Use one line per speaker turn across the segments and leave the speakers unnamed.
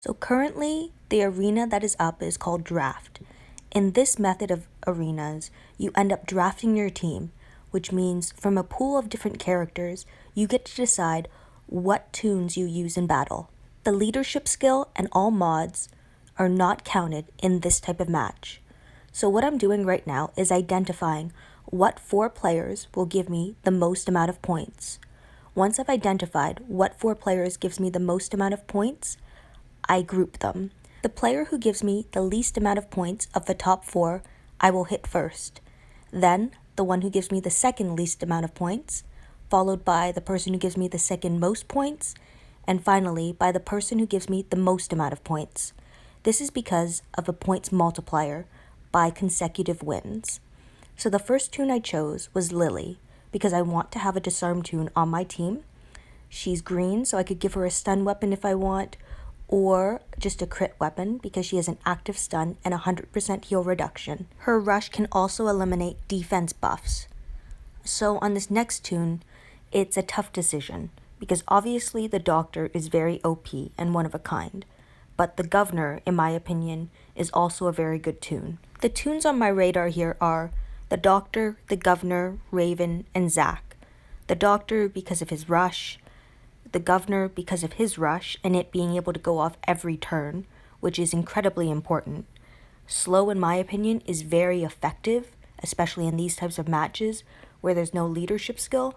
So currently, the arena that is up is called draft. In this method of arenas, you end up drafting your team, which means from a pool of different characters, you get to decide what toons you use in battle. The leadership skill and all mods are not counted in this type of match. So what I'm doing right now is identifying what 4 players will give me the most amount of points. Once I've identified what 4 players gives me the most amount of points, I group them. The player who gives me the least amount of points of the top 4, I will hit first. Then, the one who gives me the second least amount of points, followed by the person who gives me the second most points, and finally by the person who gives me the most amount of points. This is because of a points multiplier by consecutive wins. So the first toon I chose was Lily, because I want to have a disarm toon on my team. She's green, so I could give her a stun weapon if I want, or just a crit weapon because she has an active stun and 100% heal reduction. Her rush can also eliminate defense buffs. So on this next toon, it's a tough decision because obviously the doctor is very OP and one of a kind, but the governor, in my opinion, is also a very good toon. The toons on my radar here are the doctor, the governor, Raven, and Zac. The doctor because of his rush, the governor because of his rush and it being able to go off every turn, which is incredibly important. Slow, in my opinion, is very effective, especially in these types of matches where there's no leadership skill.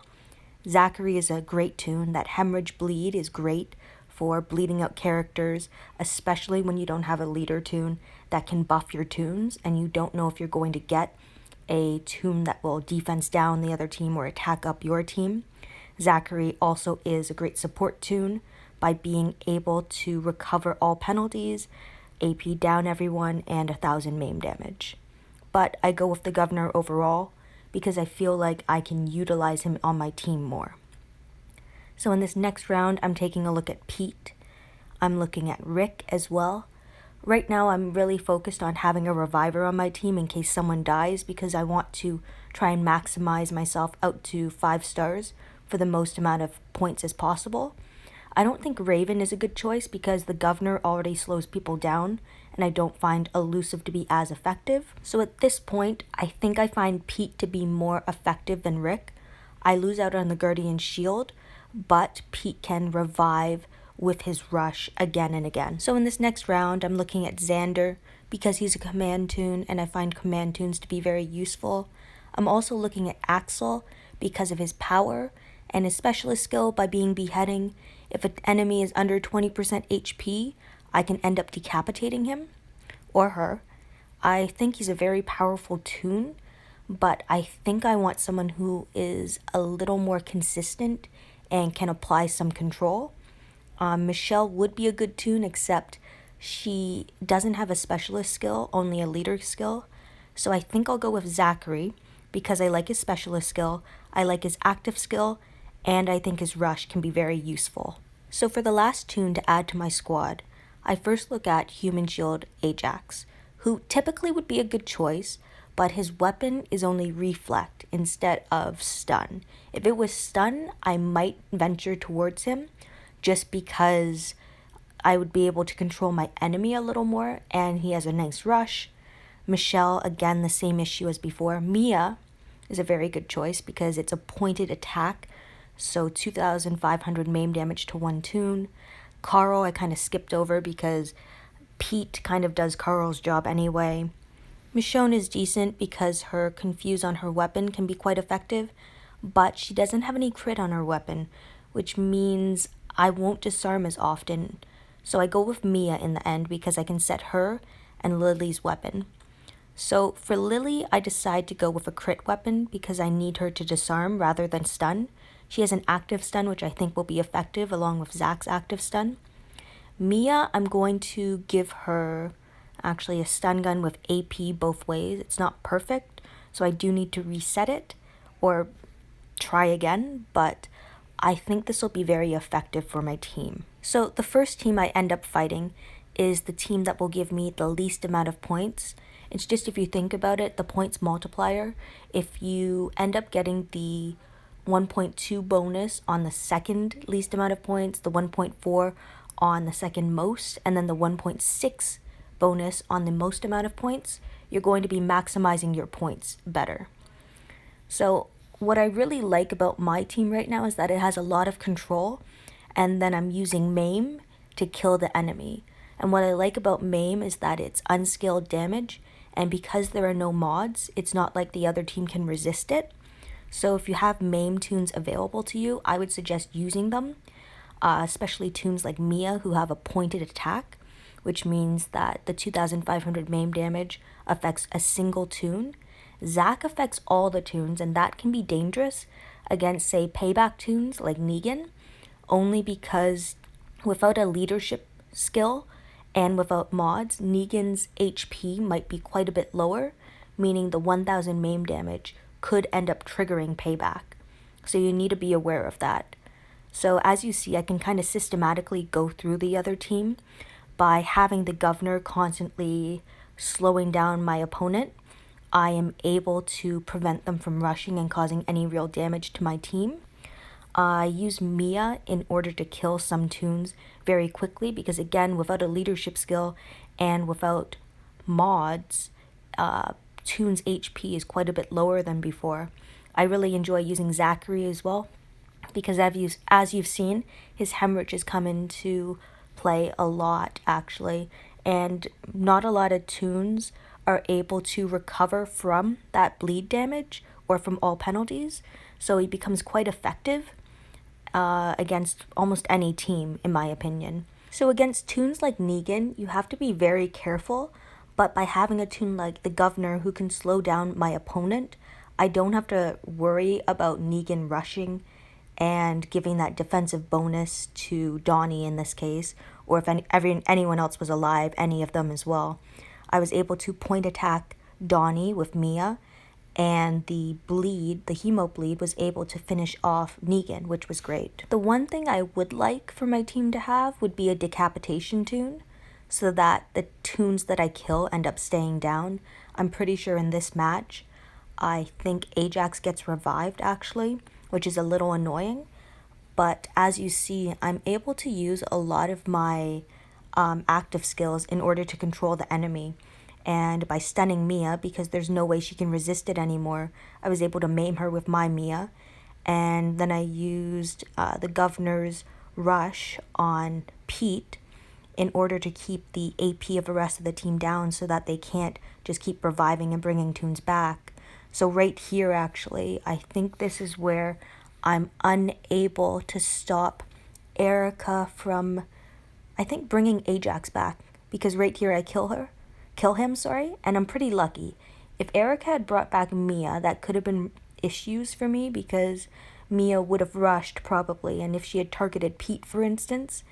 Zachary is a great toon. That hemorrhage bleed is great for bleeding out characters, especially when you don't have a leader toon that can buff your toons and you don't know if you're going to get a toon that will defense down the other team or attack up your team. Zachary also is a great support toon by being able to recover all penalties, AP down everyone, and 1,000 maim damage. But I go with the governor overall because I feel like I can utilize him on my team more. So in this next round, I'm taking a look at Pete. I'm looking at Rick as well. Right now, I'm really focused on having a reviver on my team in case someone dies because I want to try and maximize myself out to 5 stars for the most amount of points as possible. I don't think Raven is a good choice because the governor already slows people down and I don't find elusive to be as effective. So at this point, I think I find Pete to be more effective than Rick. I lose out on the Guardian Shield, but Pete can revive with his rush again and again. So in this next round, I'm looking at Xander because he's a command toon and I find command toons to be very useful. I'm also looking at Axel because of his power and his specialist skill by being beheading. If an enemy is under 20% HP, I can end up decapitating him or her. I think he's a very powerful toon, but I think I want someone who is a little more consistent and can apply some control. Michelle would be a good toon, except she doesn't have a specialist skill, only a leader skill. So I think I'll go with Zachary because I like his specialist skill, I like his active skill, and I think his rush can be very useful. So for the last toon to add to my squad, I first look at Human Shield Ajax, who typically would be a good choice, but his weapon is only reflect instead of stun. If it was stun, I might venture towards him just because I would be able to control my enemy a little more, and he has a nice rush. Michelle, again, the same issue as before. Mia is a very good choice because it's a pointed attack, so 2,500 maim damage to 1 toon. Carl I kind of skipped over because Pete kind of does Carl's job anyway. Michonne is decent because her confuse on her weapon can be quite effective, but she doesn't have any crit on her weapon, which means I won't disarm as often. So I go with Mia in the end because I can set her and Lily's weapon. So for Lily, I decide to go with a crit weapon because I need her to disarm rather than stun. She has an active stun, which I think will be effective along with Zach's active stun. Mia, I'm going to give her actually a stun gun with AP both ways. It's not perfect, so I do need to reset it or try again, but I think this will be very effective for my team. So the first team I end up fighting is the team that will give me the least amount of points. It's just, if you think about it, the points multiplier. If you end up getting the 1.2 bonus on the second least amount of points, the 1.4 on the second most, and then the 1.6 bonus on the most amount of points, you're going to be maximizing your points better. So what I really like about my team right now is that it has a lot of control, and then I'm using maim to kill the enemy. And what I like about maim is that it's unscaled damage, and because there are no mods, it's not like the other team can resist it. So if you have maim toons available to you, I would suggest using them, especially toons like Mia who have a pointed attack, which means that the 2500 maim damage affects a single toon. Zac affects all the toons, and that can be dangerous against, say, payback toons like Negan, only because without a leadership skill and without mods, Negan's HP might be quite a bit lower, meaning the 1000 maim damage could end up triggering payback. So you need to be aware of that. So as you see, I can kind of systematically go through the other team by having the governor constantly slowing down my opponent. I am able to prevent them from rushing and causing any real damage to my team. I use Mia in order to kill some toons very quickly because, again, without a leadership skill and without mods, toon's HP is quite a bit lower than before. I really enjoy using Zachary as well because as you've seen, his hemorrhages come into play a lot, actually, and not a lot of toons are able to recover from that bleed damage or from all penalties, so he becomes quite effective against almost any team, in my opinion. So against toons like Negan, you have to be very careful, but by having a toon like the governor who can slow down my opponent, I don't have to worry about Negan rushing and giving that defensive bonus to Donnie in this case, or if anyone else was alive, any of them as well. I was able to point attack Donnie with Mia, and the hemo bleed, was able to finish off Negan, which was great. The one thing I would like for my team to have would be a decapitation toon, so that the toons that I kill end up staying down. I'm pretty sure in this match, I think Ajax gets revived actually, which is a little annoying. But as you see, I'm able to use a lot of my active skills in order to control the enemy. And by stunning Mia, because there's no way she can resist it anymore, I was able to maim her with my Mia. And then I used the governor's rush on Pete in order to keep the AP of the rest of the team down so that they can't just keep reviving and bringing toons back. So right here, actually, I think this is where I'm unable to stop Erica from, I think, bringing Ajax back, because right here I kill him, and I'm pretty lucky. If Erica had brought back Mia, that could have been issues for me because Mia would have rushed probably, and if she had targeted Pete, for instance,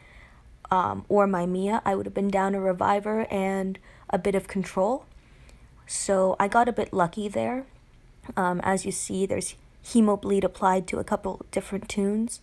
or my Mia, I would have been down a reviver and a bit of control. So I got a bit lucky there. As you see, there's hemo bleed applied to a couple different toons.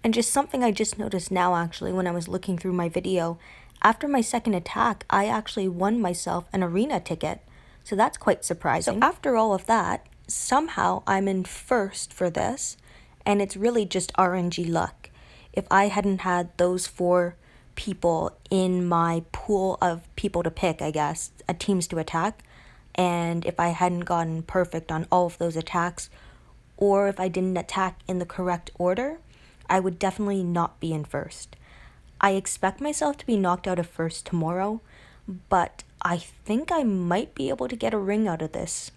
And just something I just noticed now, actually, when I was looking through my video, after my second attack, I actually won myself an arena ticket. So that's quite surprising. So after all of that, somehow I'm in first for this, and it's really just RNG luck. If I hadn't had those 4 people in my pool of people to pick, I guess, teams to attack, and if I hadn't gotten perfect on all of those attacks, or if I didn't attack in the correct order, I would definitely not be in first. I expect myself to be knocked out of first tomorrow, but I think I might be able to get a ring out of this.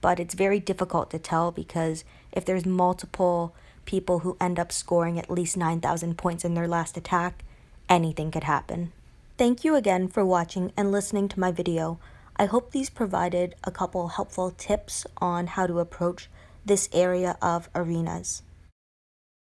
But it's very difficult to tell because if there's multiple people who end up scoring at least 9,000 points in their last attack, anything could happen. Thank you again for watching and listening to my video. I hope these provided a couple helpful tips on how to approach this area of arenas.